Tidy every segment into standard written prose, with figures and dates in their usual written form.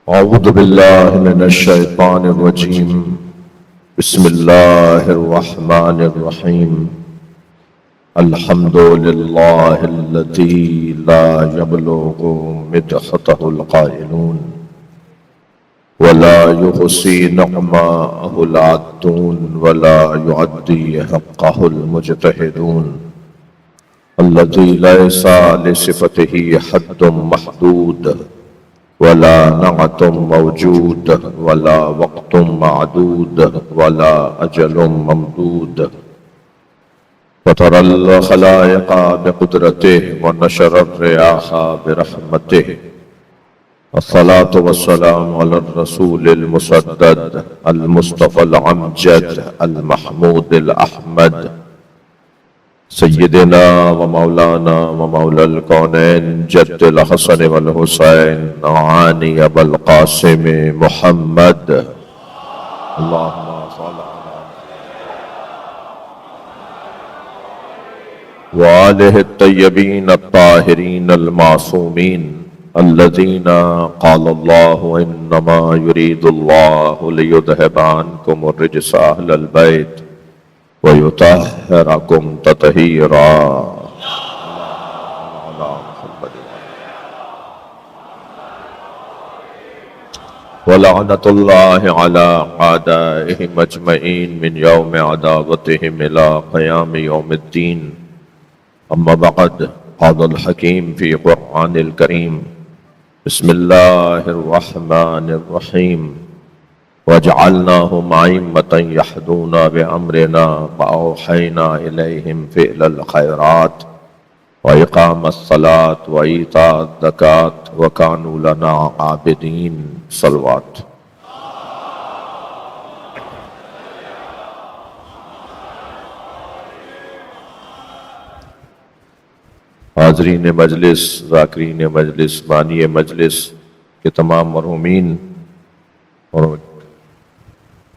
أعوذ بالله من الشيطان الرجيم. بسم الله الرحمن الرحيم. الحمد لله الذي لا يبلغ مدحته القائلون ولا يحصي نعماءه العادون ولا يعدي حقه المجتهدون، الذي ليس لصفته حد محدود ولا نعت موجود ولا وقت معدود ولا أجل ممدود، وترى الخلائق بقدرته ونشر الرياح برحمته. الصلاة والسلام على الرسول المسدد المصطفى الأمجد المحمود الأحمد، سيدنا ومولانا ومولى الكونين جد الحسن والحسين عاني أبا القاسم محمد. اللهم صل على وآله الطيبين الطاهرين المعصومين الذين قال الله إنما يريد الله ليذهب عنكم الرجس أهل البيت ويطهركم تطهيرا. ولعنة الله على أعدائهم أجمعين من يوم عداوتهم إلى قيام يوم الدين. أما بعد، قال الحكيم في قرآن الكريم: بسم الله الرحمن الرحيم. وجعلناهم أئمة يهدون بأمرنا وأوحينا إليهم فعل الخيرات وإقام الصلاة وإيتاء الزكاة وكانوا لنا عابدين. صلوات. حاضرین مجلس، ذاکرین مجلس، بانی مجلس کے تمام مرحومین، اور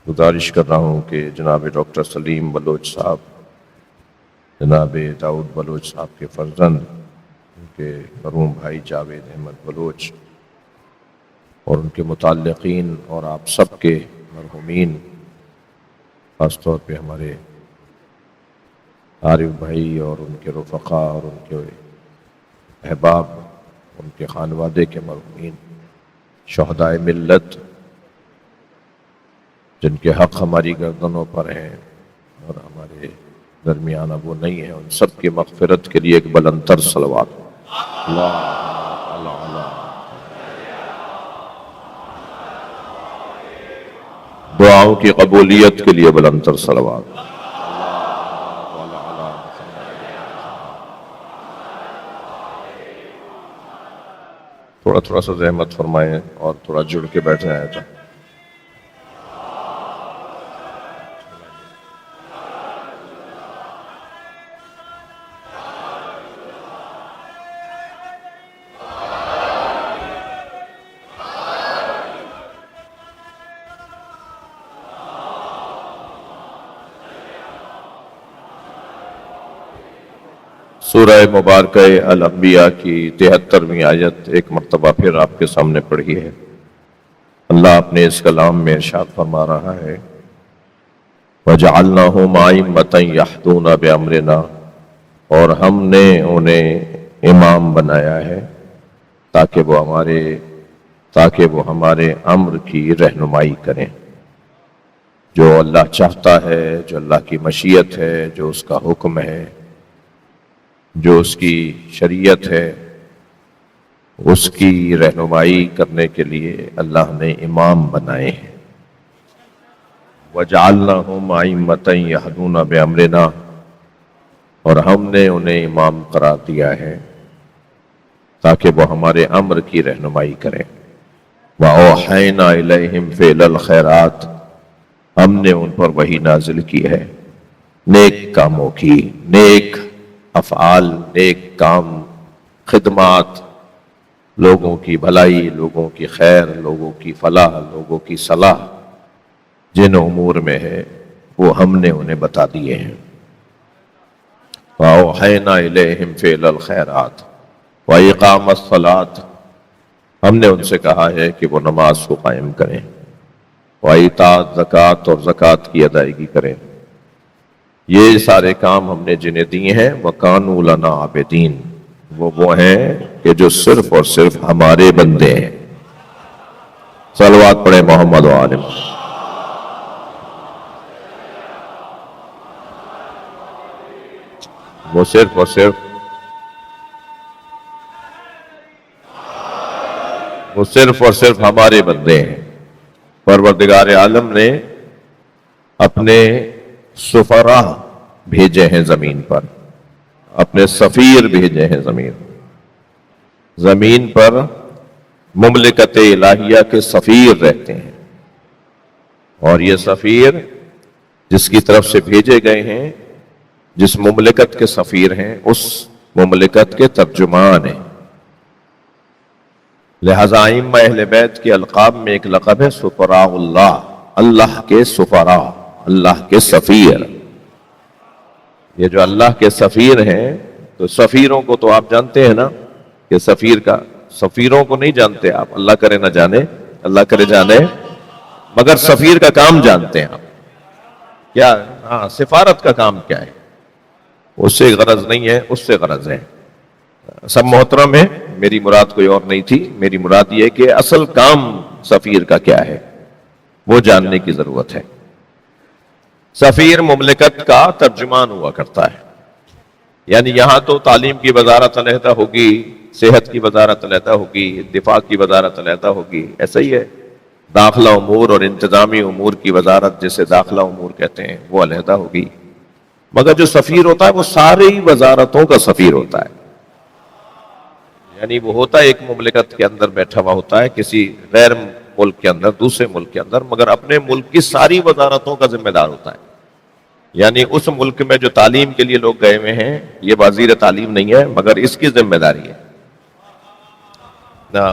گزارش کر رہا ہوں کہ جناب ڈاکٹر سلیم بلوچ صاحب، جناب داؤد بلوچ صاحب کے فرزند، ان کے مرحوم بھائی جاوید احمد بلوچ اور ان کے متعلقین اور آپ سب کے مرحومین، خاص طور پہ ہمارے عارف بھائی اور ان کے رفقا اور ان کے احباب، ان کے خانوادے کے مرحومین، شہدائے ملت جن کے حق ہماری گردنوں پر ہیں اور ہمارے درمیان اب وہ نہیں ہیں، ان سب کی مغفرت کے لیے ایک بلند تر صلوات. دعاؤں کی قبولیت کے لیے بلند تر صلوات. تھوڑا سا زحمت فرمائیں اور تھوڑا جڑ کے بیٹھ جائیں. تو سورہ مبارکہ الانبیاء کی 73ویں آیت ایک مرتبہ پھر آپ کے سامنے پڑھی ہے. اللہ اپنے اس کلام میں ارشاد فرما رہا ہے: وَجَعَلْنَاهُمْ أَئِمَّةً يَهْدُونَ بِأَمْرِنَا، اور ہم نے انہیں امام بنایا ہے تاکہ وہ ہمارے امر کی رہنمائی کریں. جو اللہ چاہتا ہے، جو اللہ کی مشیت ہے، جو اس کا حکم ہے، جو اس کی شریعت ہے، اس کی رہنمائی کرنے کے لیے اللہ نے امام بنائے ہیں. وَجَعَلْنَاهُمْ أَئِمَّةً يَهْدُونَ بِأَمْرِنَا، اور ہم نے انہیں امام قرار دیا ہے تاکہ وہ ہمارے امر کی رہنمائی کریں. وَأَوْحَيْنَا إِلَيْهِمْ فِعْلَ الْخَيْرَاتِ، ہم نے ان پر وحی نازل کی ہے نیک کاموں کی، نیک افعال، نیک کام، خدمات، لوگوں کی بھلائی، لوگوں کی خیر، لوگوں کی فلاح، لوگوں کی صلاح، جن امور میں ہے وہ ہم نے انہیں بتا دیے ہیں. وَأَوْحَيْنَا إِلَيْهِمْ فِعْلَ الْخَيْرَاتِ وَإِقَامَ الصَّلَاةِ، ہم نے ان سے کہا ہے کہ وہ نماز کو قائم کریں، وَإِيتَاءَ زکوٰۃ اور زکوٰۃ کی ادائیگی کریں۔ یہ سارے کام ہم نے جنہیں دیے ہیں وَكَانُوا لَنَا عَابِدِينَ، وہ ہیں کہ جو صرف اور صرف ہمارے بندے ہیں۔ صلوات پڑھیں محمد و آل محمد۔ وہ صرف اور صرف ہمارے بندے ہیں۔ پروردگار عالم نے اپنے سفراء بھیجے ہیں زمین پر، اپنے سفیر بھیجے ہیں زمین پر مملکت الہیہ کے سفیر رہتے ہیں، اور یہ سفیر جس کی طرف سے بھیجے گئے ہیں، جس مملکت کے سفیر ہیں، اس مملکت کے ترجمان ہیں۔ لہذا ائمہ اہل بیت کے القاب میں ایک لقب ہے سفراء اللہ، اللہ کے سفراء، اللہ کے سفیر۔ یہ جو اللہ کے سفیر ہیں، تو سفیروں کو تو آپ جانتے ہیں نا کہ سفیروں کو نہیں جانتے آپ، اللہ کرے نہ جانے، اللہ کرے جانے، مگر سفیر کا کام جانتے ہیں آپ کیا؟ ہاں، سفارت کا کام کیا ہے؟ اس سے غرض نہیں ہے، اس سے غرض ہے۔ سب محترم ہے، میری مراد کوئی اور نہیں تھی، میری مراد یہ کہ اصل کام سفیر کا کیا ہے وہ جاننے کی ضرورت ہے۔ سفیر مملکت کا ترجمان ہوا کرتا ہے، یعنی یہاں تو تعلیم کی وزارت علیحدہ ہوگی، صحت کی وزارت علیحدہ ہوگی، دفاع کی وزارت علیحدہ ہوگی، ایسا ہی ہے۔ داخلہ امور اور انتظامی امور کی وزارت، جسے داخلہ امور کہتے ہیں، وہ علیحدہ ہوگی، مگر جو سفیر ہوتا ہے وہ ساری وزارتوں کا سفیر ہوتا ہے۔ یعنی وہ ہوتا ہے ایک مملکت کے اندر بیٹھا ہوا ہوتا ہے، کسی غیر ملک کے اندر، دوسرے ملک کے اندر، مگر اپنے ملک کی ساری وزارتوں کا ذمہ دار ہوتا ہے۔ یعنی اس ملک میں جو تعلیم کے لیے لوگ گئے ہوئے ہیں، یہ وزیر تعلیم نہیں ہے، مگر اس کی ذمہ داری ہے۔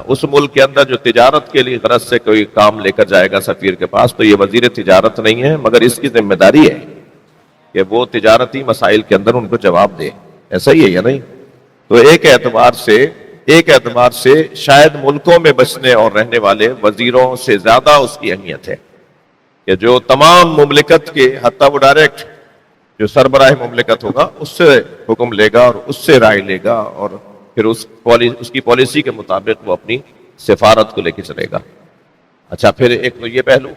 اس ملک کے اندر جو تجارت کے لیے غرض سے کوئی کام لے کر جائے گا سفیر کے پاس، تو یہ وزیر تجارت نہیں ہے، مگر اس کی ذمہ داری ہے کہ وہ تجارتی مسائل کے اندر ان کو جواب دے۔ ایسا ہی ہے یا نہیں؟ تو ایک اعتبار سے شاید ملکوں میں بسنے اور رہنے والے وزیروں سے زیادہ اس کی اہمیت ہے کہ جو تمام مملکت کے، حتیٰ وہ ڈائریکٹ جو سربراہ مملکت ہوگا اس سے حکم لے گا اور اس سے رائے لے گا، اور پھر اس کی پالیسی کے مطابق وہ اپنی سفارت کو لے کے چلے گا۔ اچھا، پھر ایک تو یہ پہلو،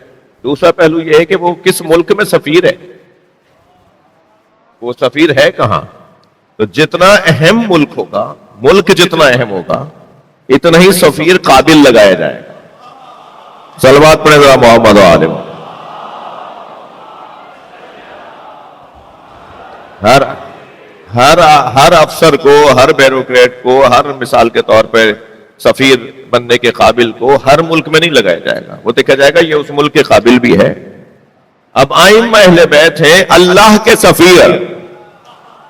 دوسرا پہلو یہ ہے کہ وہ کس ملک میں سفیر ہے، وہ سفیر ہے کہاں؟ تو جتنا اہم ملک ہوگا، ملک جتنا اہم ہوگا، اتنا ہی سفیر قابل لگایا جائے گا۔ صلوات پڑھیں ذرا محمد و آل محمد۔ ہر افسر کو، ہر بیوروکریٹ کو، ہر مثال کے طور پہ سفیر بننے کے قابل کو ہر ملک میں نہیں لگایا جائے گا، وہ دیکھا جائے گا یہ اس ملک کے قابل بھی ہے۔ اب ائمہ اہل بیت ہیں اللہ کے سفیر،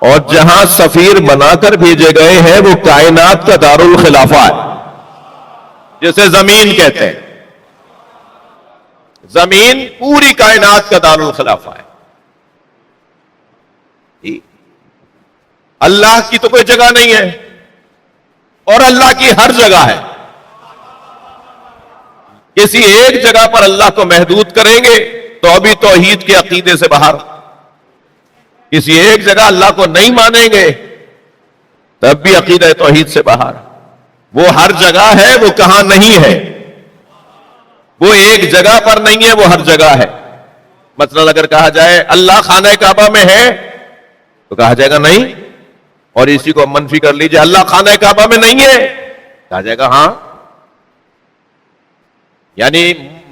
اور جہاں سفیر بنا کر بھیجے گئے ہیں وہ کائنات کا دارالخلافہ ہے، جسے زمین کہتے ہیں۔ زمین پوری کائنات کا دارالخلافہ ہے۔ اللہ کی تو کوئی جگہ نہیں ہے، اور اللہ کی ہر جگہ ہے۔ کسی ایک جگہ پر اللہ کو محدود کریں گے تو ابھی توحید کے عقیدے سے باہر، کسی ایک جگہ اللہ کو نہیں مانیں گے تب بھی عقیدہ توحید سے باہر۔ وہ ہر جگہ ہے، وہ کہاں نہیں ہے، وہ ایک جگہ پر نہیں ہے، وہ ہر جگہ ہے۔ مثلا اگر کہا جائے اللہ خانہ کعبہ میں ہے تو کہا جائے گا نہیں، اور اسی کو منفی کر لیجئے اللہ خانہ کعبہ میں نہیں ہے، کہا جائے گا ہاں۔ یعنی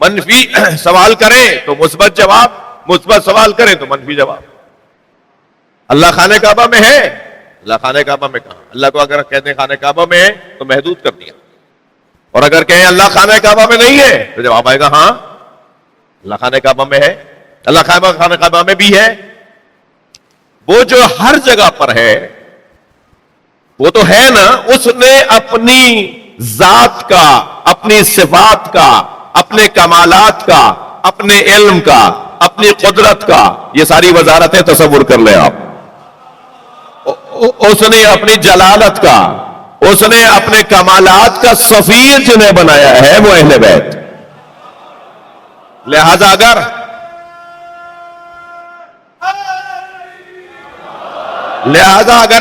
منفی سوال کریں تو مثبت جواب، مثبت سوال کریں تو منفی جواب۔ اللہ خانہ کعبہ میں ہے، اللہ خانہ کعبہ میں کہاں؟ اللہ کو اگر کہتے ہیں خانہ کعبہ میں ہے تو محدود کر دیا، اور اگر کہیں اللہ خانہ کعبہ میں نہیں ہے تو جواب آئے گا ہاں اللہ خانہ کعبہ میں ہے، اللہ خانہ کعبہ میں بھی ہے۔ وہ جو ہر جگہ پر ہے وہ تو ہے نا، اس نے اپنی ذات کا، اپنی صفات کا، اپنے کمالات کا، اپنے علم کا، اپنی قدرت کا، یہ ساری وزارتیں تصور کر لیں آپ۔ اس نے اپنی جلالت کا، اس نے اپنے کمالات کا سفیر جنہیں بنایا ہے وہ اہل بیت. لہذا اگر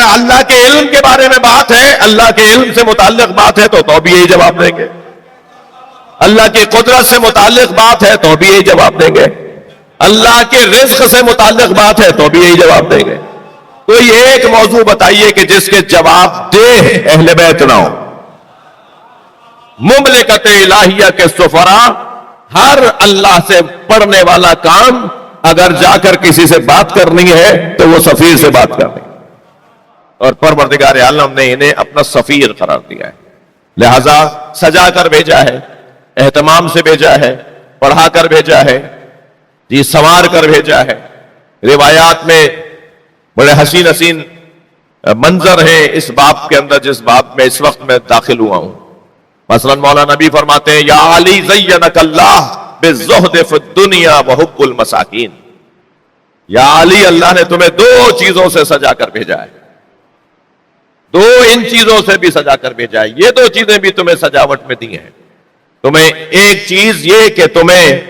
اللہ کے علم کے بارے میں بات ہے، اللہ کے علم سے متعلق بات ہے تو بھی یہی جواب دیں گے. اللہ کی قدرت سے متعلق بات ہے تو بھی یہی جواب دیں گے. اللہ کے رزق سے متعلق بات ہے تو بھی یہی جواب دیں گے. کوئی ایک موضوع بتائیے کہ جس کے جواب دے اہل بیت نہ ہو. مملکت الہیہ کے سفرا، ہر اللہ سے پڑھنے والا کام اگر جا کر کسی سے بات کرنی ہے تو وہ سفیر سے بات کرنی ہے، اور پروردگار عالم نے انہیں اپنا سفیر قرار دیا ہے. لہذا سجا کر بھیجا ہے، اہتمام سے بھیجا ہے، پڑھا کر بھیجا ہے، جی سنوار کر بھیجا ہے. روایات میں بڑے حسین حسین منظر ہیں اس باب کے اندر جس باب میں اس وقت میں داخل ہوا ہوں. مثلا مولانا نبی فرماتے ہیں یا علی زینک اللہ بالزہد فی الدنیا وحب المساکین. یا علی، اللہ نے تمہیں دو چیزوں سے سجا کر بھیجا ہے، دو ان چیزوں سے بھی سجا کر بھیجا ہے. یہ دو چیزیں بھی تمہیں سجاوٹ میں دی ہیں. تمہیں ایک چیز یہ کہ تمہیں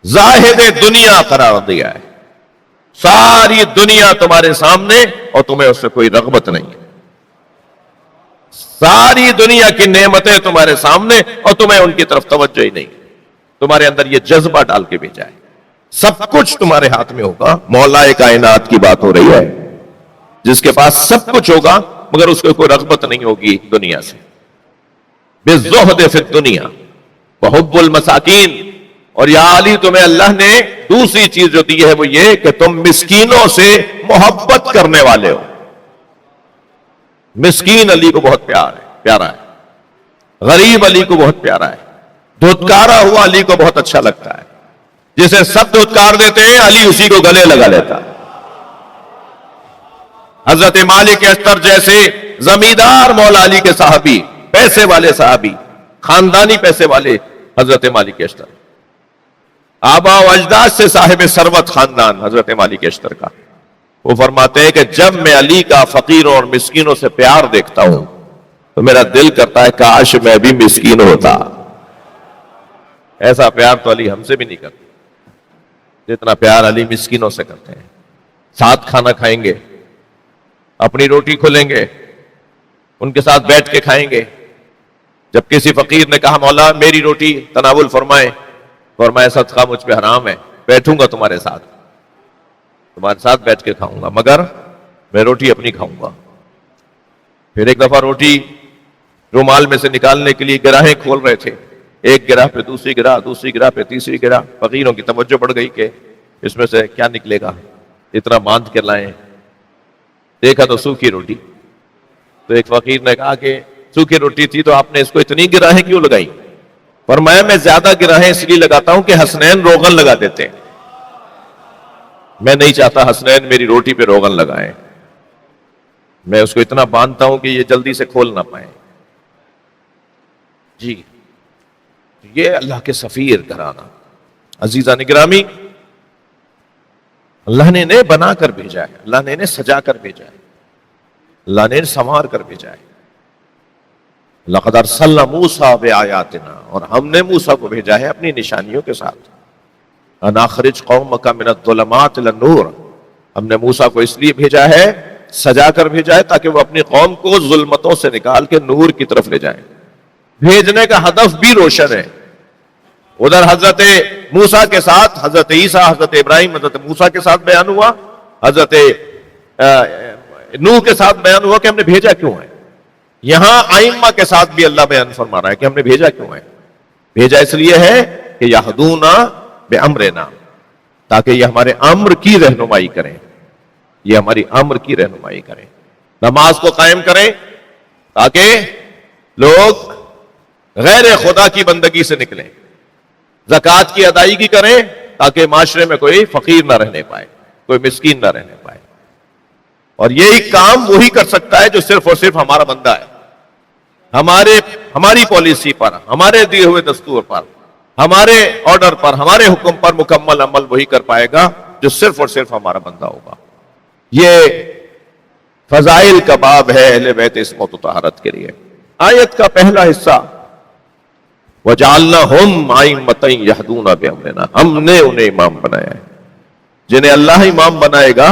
زاہد دنیا قرار دیا ہے، ساری دنیا تمہارے سامنے اور تمہیں اس سے کوئی رغبت نہیں ہے. ساری دنیا کی نعمتیں تمہارے سامنے اور تمہیں ان کی طرف توجہ ہی نہیں. تمہارے اندر یہ جذبہ ڈال کے بھیجا ہے. سب کچھ تمہارے ہاتھ میں ہوگا. مولا کائنات کی بات ہو رہی ہے جس کے پاس سب کچھ ہوگا مگر اس کو کوئی رغبت نہیں ہوگی دنیا سے. بالزہد فی الدنیا وحب المساکین. اور یا علی تمہیں اللہ نے دوسری چیز جو دی ہے وہ یہ کہ تم مسکینوں سے محبت کرنے والے ہو. مسکین علی کو بہت پیارا ہے. غریب علی کو بہت پیارا ہے. دھتکارا ہوا علی کو بہت اچھا لگتا ہے. جسے سب دھتکار دیتے ہیں علی اسی کو گلے لگا لیتا. حضرت مالک اشتر جیسے زمیندار مولا علی کے صحابی، پیسے والے صحابی، خاندانی پیسے والے حضرت مالک اشتر، آبا و اجداد سے صاحب ثروت خاندان حضرت مالک اشتر کا. وہ فرماتے ہیں کہ جب میں علی کا فقیروں اور مسکینوں سے پیار دیکھتا ہوں تو میرا دل کرتا ہے کاش میں بھی مسکین ہوتا. ایسا پیار تو علی ہم سے بھی نہیں کرتے جتنا پیار علی مسکینوں سے کرتے ہیں. ساتھ کھانا کھائیں گے، اپنی روٹی کھولیں گے، ان کے ساتھ بیٹھ کے کھائیں گے. جب کسی فقیر نے کہا مولا میری روٹی تناول فرمائے، فرمایا صدقہ مجھ پہ حرام ہے، بیٹھوں گا تمہارے ساتھ بیٹھ کے کھاؤں گا مگر میں روٹی اپنی کھاؤں گا. پھر ایک دفعہ روٹی رومال میں سے نکالنے کے لیے گراہیں کھول رہے تھے. ایک گرہ پہ دوسری گرہ، دوسری گرہ پہ تیسری گرہ. فقیروں کی توجہ بڑھ گئی کہ اس میں سے کیا نکلے گا، اتنا باندھ کے لائیں. دیکھا تو سوکھی روٹی. تو ایک فقیر نے کہا کہ سوکھی روٹی تھی تو آپ نے اس کو اتنی گراہیں کیوں لگائی؟ فرمایا میں زیادہ گراہیں اس لیے لگاتا ہوں کہ حسنین روغن لگا دیتے ہیں. میں نہیں چاہتا حسنین میری روٹی پہ روغن لگائیں. میں اس کو اتنا باندھتا ہوں کہ یہ جلدی سے کھول نہ پائیں. جی یہ اللہ کے سفیر گھرانہ. عزیزان گرامی، اللہ نے انہیں بنا کر بھیجا ہے، اللہ نے انہیں سجا کر بھیجا ہے، اللہ نے انہیں سنوار کر بھیجا ہے. لقد ارسلنا موسیٰ بآیاتنا، اور ہم نے موسیٰ کو بھیجا ہے اپنی نشانیوں کے ساتھ. ان اخرج قومک من الظلمات الی النور. ہم نے موسیٰ کو اس لیے بھیجا ہے، سجا کر بھیجا ہے تاکہ وہ اپنی قوم کو ظلمتوں سے نکال کے نور کی طرف لے جائیں. بھیجنے کا ہدف بھی روشن ہے. ادھر حضرت موسیٰ کے ساتھ حضرت عیسیٰ، حضرت ابراہیم، حضرت موسیٰ کے ساتھ بیان ہوا، حضرت نوح کے ساتھ بیان ہوا کہ ہم نے بھیجا کیوں ہے. یہاں ائمہ کے ساتھ بھی اللہ بیان فرما رہا ہے کہ ہم نے بھیجا کیوں ہے. بھیجا اس لیے ہے کہ یہدونا بامرنا، تاکہ یہ ہمارے امر کی رہنمائی کریں، یہ ہماری امر کی رہنمائی کریں. نماز کو قائم کریں تاکہ لوگ غیر خدا کی بندگی سے نکلیں. زکوٰۃ کی ادائیگی کریں تاکہ معاشرے میں کوئی فقیر نہ رہنے پائے، کوئی مسکین نہ رہنے پائے. اور یہی کام وہی کر سکتا ہے جو صرف اور صرف ہمارا بندہ ہے. ہماری پالیسی پر، ہمارے دیے ہوئے دستور پر، ہمارے آرڈر پر، ہمارے حکم پر مکمل عمل وہی کر پائے گا جو صرف اور صرف ہمارا بندہ ہوگا. یہ فضائل کا باب ہے اہل بیت عصمت و طہارت کے لیے. آیت کا پہلا حصہ وَجَعَلْنَاهُمْ أَئِمَّةً يَهْدُونَ بِأَمْرِنَا، ہم نے انہیں امام بنایا ہے. جنہیں اللہ امام بنائے گا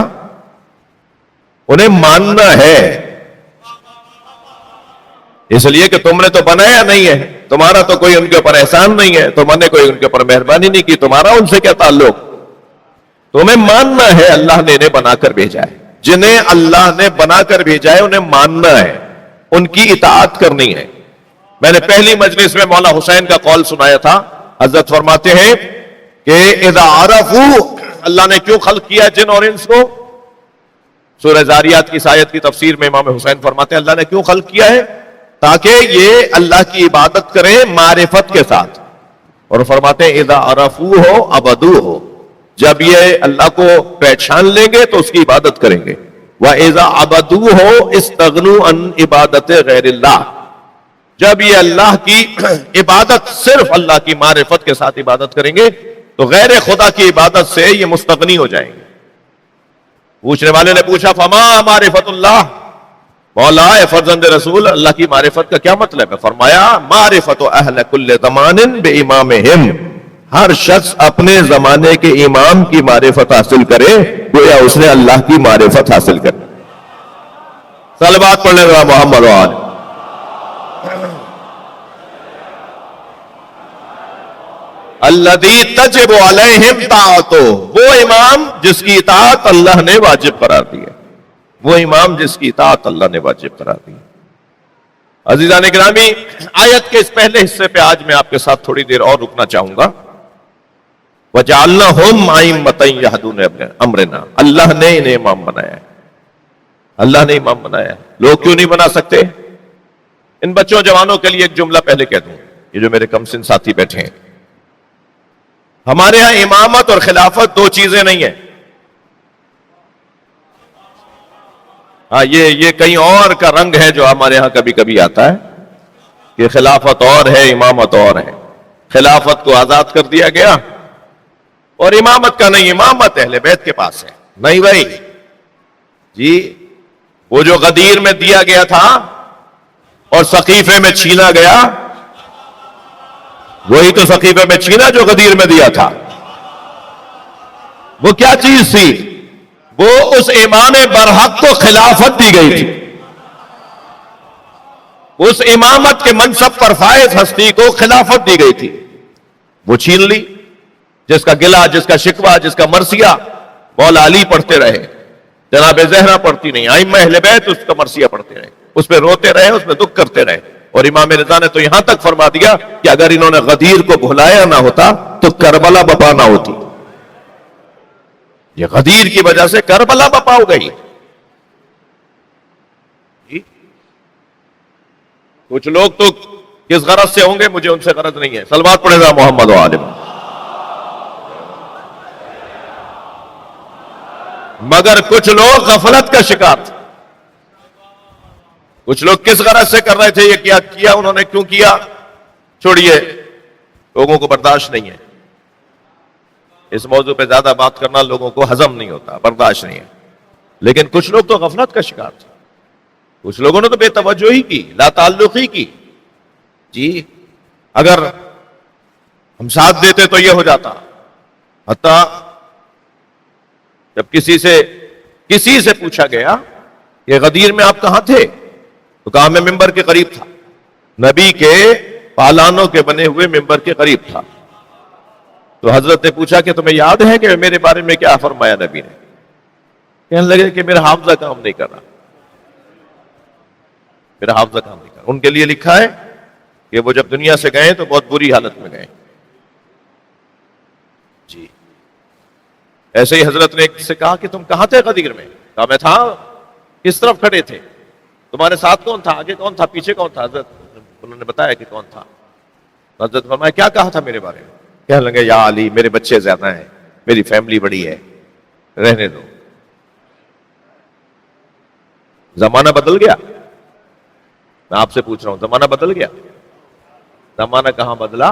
انہیں ماننا ہے، اس لیے کہ تم نے تو بنایا نہیں ہے، تمہارا تو کوئی ان کے اوپر احسان نہیں ہے، تم نے کوئی ان کے اوپر مہربانی نہیں کی، تمہارا ان سے کیا تعلق. تمہیں ماننا ہے اللہ نے انہیں بنا کر بھیجا ہے. جنہیں اللہ نے بنا کر بھیجا ہے انہیں ماننا ہے، ان کی اطاعت کرنی ہے. میں نے پہلی مجلس میں مولا حسین کا قول سنایا تھا. حضرت فرماتے ہیں کہ اذا عرفوا، اللہ نے کیوں خلق کیا جن اور انس کو؟ سورہ زاریات کی آیت کی تفسیر میں امام حسین فرماتے ہیں اللہ نے کیوں خلق کیا ہے؟ تاکہ یہ اللہ کی عبادت کریں معرفت کے ساتھ. اور فرماتے ہیں اذا عرفوہ عبدوہ، جب یہ اللہ کو پہچان لیں گے تو اس کی عبادت کریں گے. وَإِذَا عَبَدُوهُ اسْتَغْنُوا عَنْ عِبَادَتِ غَيْرِ اللَّهِ، جب یہ اللہ کی عبادت صرف اللہ کی معرفت کے ساتھ عبادت کریں گے تو غیر خدا کی عبادت سے یہ مستغنی ہو جائیں گے. پوچھنے والے نے پوچھا فما معرفت اللہ، مولا اے فرزند رسول اللہ کی معرفت کا کیا مطلب ہے؟ فرمایا معرفت اہل کل زمان بامامہم، ہر شخص اپنے زمانے کے امام کی معرفت حاصل کرے گویا اس نے اللہ کی معرفت حاصل کرے. صلوات پڑھنے والا محمد وآلہ. الذی تجب علیہم طاعتہ، وہ امام جس کی اطاعت اللہ نے واجب قرار دی ہے، وہ امام جس کی اطاعت اللہ نے واجب قرار دی ہے. عزیزان گرامی، آیت کے اس پہلے حصے پہ آج میں آپ کے ساتھ تھوڑی دیر اور رکنا چاہوں گا. وَجَعَلْنَاهُمْ أَئِمَّةً يَهْدُونَ بِأَمْرِنَا، اللہ نے انہیں امام بنایا ہے، اللہ نے امام بنایا ہے. لوگ کیوں نہیں بنا سکتے؟ ان بچوں جوانوں کے لیے ایک جملہ پہلے کہہ دوں، یہ جو میرے کم سن ساتھی بیٹھے ہیں، ہمارے ہاں امامت اور خلافت دو چیزیں نہیں ہیں. ہاں یہ کہیں اور کا رنگ ہے جو ہمارے ہاں کبھی کبھی آتا ہے کہ خلافت اور ہے امامت اور ہے. خلافت کو آزاد کر دیا گیا اور امامت کا نہیں، امامت اہل بیت کے پاس ہے. نہیں بھائی جی، وہ جو غدیر میں دیا گیا تھا اور سقیفے میں چھینا گیا، وہی تو سقیفے میں چھینا جو غدیر میں دیا تھا. وہ کیا چیز تھی؟ وہ اس امام برحق کو خلافت دی گئی تھی. اس امامت کے منصب پر فائز ہستی کو خلافت دی گئی تھی، وہ چھین لی. جس کا گلہ، جس کا شکوہ، جس کا مرثیہ مولا علی پڑھتے رہے، جناب زہرا پڑھتی نہیں، ائمہ اہل بیت اس کا مرثیہ پڑھتے رہے، اس پہ روتے رہے، اس پہ دکھ کرتے رہے. اور امام رضا نے تو یہاں تک فرما دیا کہ اگر انہوں نے غدیر کو بھلایا نہ ہوتا تو کربلا بپا نہ ہوتی. یہ غدیر کی وجہ سے کربلا بپا ہو گئی. کچھ لوگ تو کس غرض سے ہوں گے مجھے ان سے غرض نہیں ہے. صلوات پڑھے گا محمد و آل محمد. مگر کچھ لوگ غفلت کا شکار تھے. کچھ لوگ کس غرض سے کر رہے تھے یہ کیا انہوں نے، کیوں کیا؟ چھوڑیے، لوگوں کو برداشت نہیں ہے. اس موضوع پہ زیادہ بات کرنا لوگوں کو ہضم نہیں ہوتا، برداشت نہیں ہے. لیکن کچھ لوگ تو غفلت کا شکار تھے. کچھ لوگوں نے تو بے توجہی کی، لا تعلقی کی. جی اگر ہم ساتھ دیتے تو یہ ہو جاتا. حتیٰ جب کسی سے پوچھا گیا کہ غدیر میں آپ کہاں تھے تو کہا میں ممبر کے قریب تھا، نبی کے پالانوں کے بنے ہوئے ممبر کے قریب تھا. تو حضرت نے پوچھا کہ تمہیں یاد ہے کہ میرے بارے میں کیا فرمایا نبی نے؟ کہنے لگے کہ میرا حافظہ کام نہیں کر رہا، میرا حافظہ کام نہیں کر رہا. ان کے لیے لکھا ہے کہ وہ جب دنیا سے گئے تو بہت بری حالت میں گئے. جی ایسے ہی حضرت نے ایک سے کہا کہ تم کہاں تھے غدیر میں؟ کہا میں تھا. کس طرف کھڑے تھے؟ تمہارے ساتھ کون تھا؟ آگے کون تھا؟ پیچھے کون تھا؟ حضرت انہوں نے بتایا کہ کون تھا. حضرت فرمایا کیا کہا تھا میرے بارے میں؟ کہنے لگے یا علی میرے بچے زیادہ ہیں، میری فیملی بڑی ہے، رہنے دو. زمانہ بدل گیا. میں آپ سے پوچھ رہا ہوں زمانہ بدل گیا؟ زمانہ کہاں بدلا؟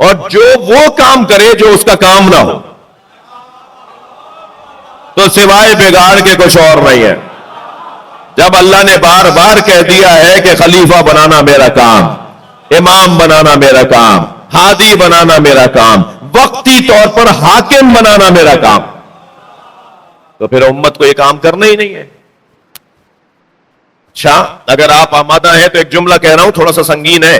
اور جو وہ کام کرے جو اس کا کام نہ ہو، تو سوائے بگاڑ کے کچھ اور نہیں ہے۔ جب اللہ نے بار بار کہہ دیا ہے کہ خلیفہ بنانا میرا کام، امام بنانا میرا کام، ہادی بنانا میرا کام، وقتی طور پر حاکم بنانا میرا کام، تو پھر امت کو یہ کام کرنا ہی نہیں ہے۔ اچھا، اگر آپ آمادہ ہیں تو ایک جملہ کہہ رہا ہوں، تھوڑا سا سنگین ہے۔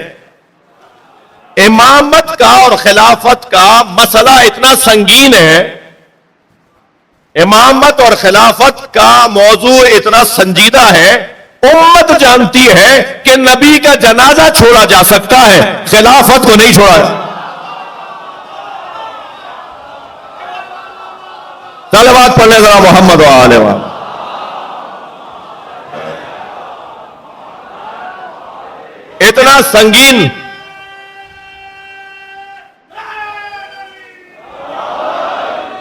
امامت کا اور خلافت کا مسئلہ اتنا سنگین ہے، امامت اور خلافت کا موضوع اتنا سنجیدہ ہے، امت جانتی ہے کہ نبی کا جنازہ چھوڑا جا سکتا ہے، خلافت کو نہیں چھوڑا۔ صلوات پڑھنے ذرا محمد و آلہ وسلم۔ اتنا سنگین،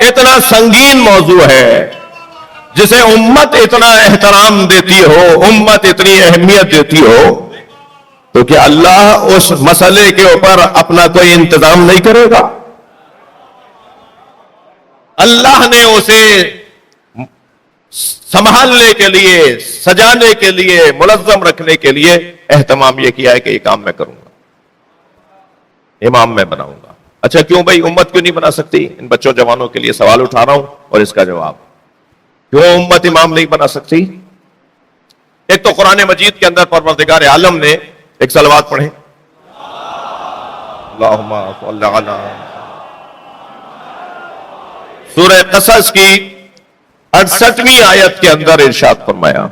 اتنا سنگین موضوع ہے جسے امت اتنا احترام دیتی ہو، امت اتنی اہمیت دیتی ہو، تو کیا اللہ اس مسئلے کے اوپر اپنا کوئی انتظام نہیں کرے گا؟ اللہ نے اسے سنبھالنے کے لیے، سجانے کے لیے، منظم رکھنے کے لیے اہتمام یہ کیا ہے کہ یہ کام میں کروں گا، امام میں بناؤں گا۔ اچھا، کیوں بھائی امت کیوں نہیں بنا سکتی؟ ان بچوں جوانوں کے لیے سوال اٹھا رہا ہوں اور اس کا جواب، کیوں امت امام نہیں بنا سکتی؟ ایک تو قرآن مجید کے اندر پروردگار عالم نے ایک صلوات پڑھیں، اللہم صل علی، سورہ قصص کی 68ویں آیت کے اندر ارشاد فرمایا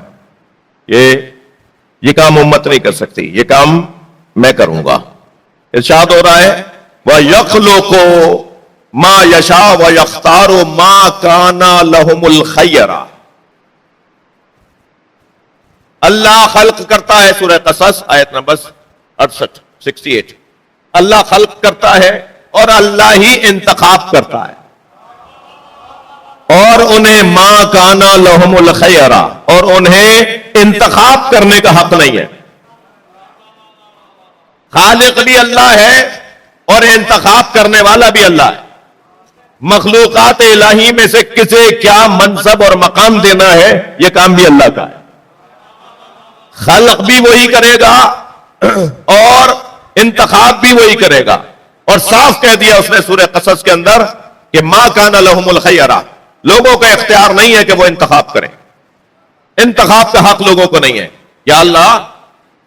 یہ کام امت نہیں کر سکتی، یہ کام میں کروں گا۔ ارشاد ہو رہا ہے وَيَخْلُقُ مَا يَشَاءُ وَيَخْتَارُ مَا كَانَ لَهُمُ الْخَيَّرَةُ۔ اللہ خلق کرتا ہے، سورہ قصص آیت نمبر 68 اللہ خلق کرتا ہے اور اللہ ہی انتخاب کرتا ہے، اور انہیں ما کانا لہم الخیرہ، اور انہیں انتخاب کرنے کا حق نہیں ہے۔ خالق بھی اللہ ہے اور انتخاب کرنے والا بھی اللہ ہے۔ مخلوقات الہی میں سے کسے کیا منصب اور مقام دینا ہے، یہ کام بھی اللہ کا ہے۔ خلق بھی وہی کرے گا اور انتخاب بھی وہی کرے گا، اور صاف کہہ دیا اس نے سورہ قصص کے اندر کہ ما کانا لہم الخیرہ، لوگوں کا اختیار نہیں ہے کہ وہ انتخاب کریں، انتخاب کا حق لوگوں کو نہیں ہے۔ یا اللہ،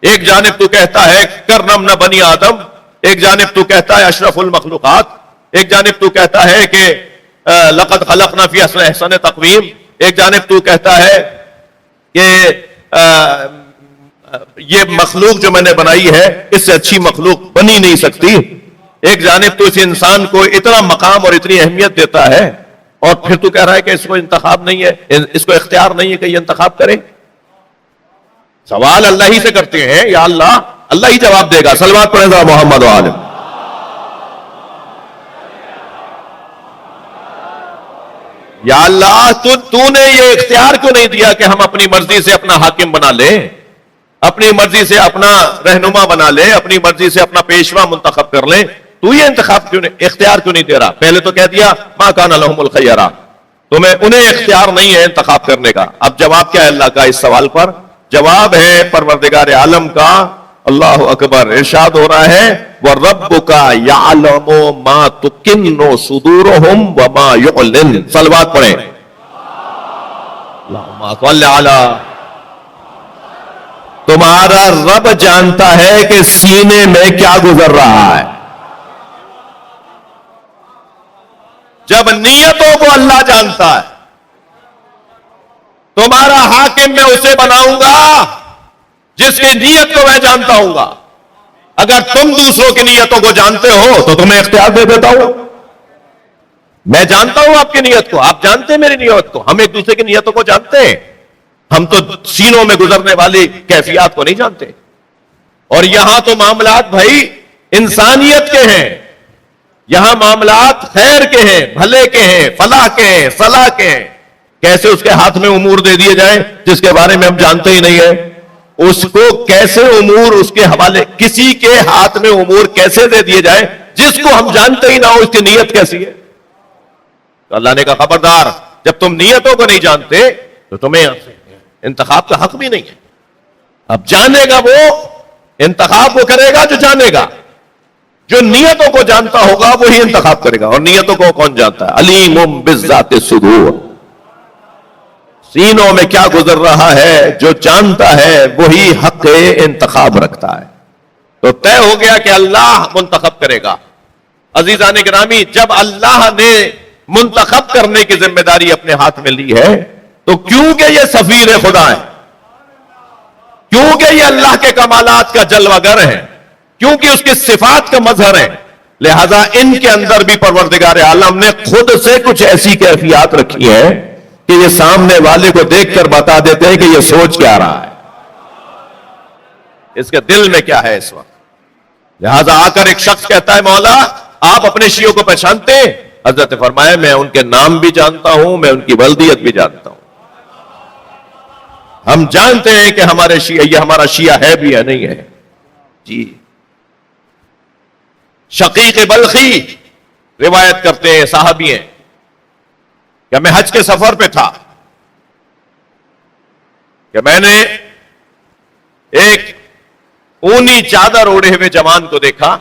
ایک جانب تو کہتا ہے کرم نہ بنی آدم، ایک جانب تو کہتا ہے اشرف المخلوقات، ایک جانب تو کہتا ہے کہ لقد خلقنا فی احسن تقویم، ایک جانب تو کہتا ہے کہ یہ مخلوق جو میں نے بنائی ہے اس سے اچھی مخلوق بنی نہیں سکتی، ایک جانب تو اس انسان کو اتنا مقام اور اتنی اہمیت دیتا ہے، اور پھر تو کہہ رہا ہے کہ اس کو انتخاب نہیں ہے، اس کو اختیار نہیں ہے کہ یہ انتخاب کرے۔ سوال اللہ ہی سے کرتے ہیں، یا اللہ، اللہ ہی جواب دے گا۔ صلوات پڑھیں ذرا محمد و آلہ۔ یا اللہ، تو نے یہ اختیار کیوں نہیں دیا کہ ہم اپنی مرضی سے اپنا حاکم بنا لیں، اپنی مرضی سے اپنا رہنما بنا لیں، اپنی مرضی سے اپنا پیشوا منتخب کر لیں؟ تو یہ انتخاب کیوں نہیں، اختیار کیوں نہیں دے رہا؟ پہلے تو کہہ دیا ما کان لہم الخیرہ، انہیں اختیار نہیں ہے انتخاب کرنے کا۔ اب جواب کیا ہے اللہ کا اس سوال پر؟ جواب ہے پروردگار عالم کا، اللہ اکبر، ارشاد ہو رہا ہے وَرَبُّكَ يَعْلَمُ مَا تُكِنُّ صُدُورُهُمْ وَمَا يُعْلِنُونَ۔ صلوات پڑھیں، اللہم صل علی۔ تمہارا رب جانتا ہے کہ سینے میں کیا گزر رہا ہے۔ جب نیتوں کو اللہ جانتا ہے، تمہارا حاکم میں اسے بناؤں گا جس کی نیت کو میں جانتا ہوں گا۔ اگر تم دوسروں کی نیتوں کو جانتے ہو تو تمہیں اختیار دے دیتا ہوں۔ میں جانتا ہوں آپ کی نیت کو، آپ جانتے ہیں میری نیت کو، ہم ایک دوسرے کی نیتوں کو جانتے ہیں، ہم تو سینوں میں گزرنے والی کیفیات کو نہیں جانتے۔ اور یہاں تو معاملات بھائی انسانیت کے ہیں، یہاں معاملات خیر کے ہیں، بھلے کے ہیں، فلاح کے ہیں، صلاح کے ہیں۔ کیسے اس کے ہاتھ میں امور دے دیے جائیں جس کے بارے میں ہم جانتے ہی نہیں ہیں؟ اس کو کیسے امور اس کے حوالے، کسی کے ہاتھ میں امور کیسے دے دیے جائیں جس جس کو ہم جانتے ہی نہ ہو اس کی نیت کیسی ہے؟ تو اللہ نے کہا خبردار، جب تم نیتوں کو نہیں جانتے تو تمہیں انتخاب کا حق بھی نہیں ہے۔ اب جانے گا وہ، انتخاب وہ کرے گا جو جانے گا، جو نیتوں کو جانتا ہوگا وہی انتخاب کرے گا۔ اور نیتوں کو کون جانتا ہے؟ علیم بذات الصدور، سینوں میں کیا گزر رہا ہے جو جانتا ہے وہی حق انتخاب رکھتا ہے۔ تو طے ہو گیا کہ اللہ منتخب کرے گا۔ عزیزان گرامی، جب اللہ نے منتخب کرنے کی ذمہ داری اپنے ہاتھ میں لی ہے تو کیونکہ یہ سفیر خدا ہے، کیونکہ یہ اللہ کے کمالات کا جلوہ گر ہے، کیونکہ اس کی صفات کا مظہر ہے، لہذا ان کے اندر بھی پروردگار عالم نے خود سے کچھ ایسی کیفیات رکھی ہیں کہ یہ سامنے والے کو دیکھ کر بتا دیتے ہیں کہ یہ سوچ کیا رہا ہے، اس کے دل میں کیا ہے اس وقت۔ لہذا آ کر ایک شخص کہتا ہے مولا آپ اپنے شیعوں کو پہچانتے ہیں؟ حضرت فرمایا میں ان کے نام بھی جانتا ہوں، میں ان کی ولدیت بھی جانتا ہوں۔ ہم جانتے ہیں کہ ہمارے شیعہ، یہ ہمارا شیعہ ہے بھی یا نہیں ہے جی۔ شقیق بلخی روایت کرتے ہیں، صحابی ہیں، کہ میں حج کے سفر پہ تھا کہ میں نے ایک اونی چادر اوڑھے ہوئے جوان کو دیکھا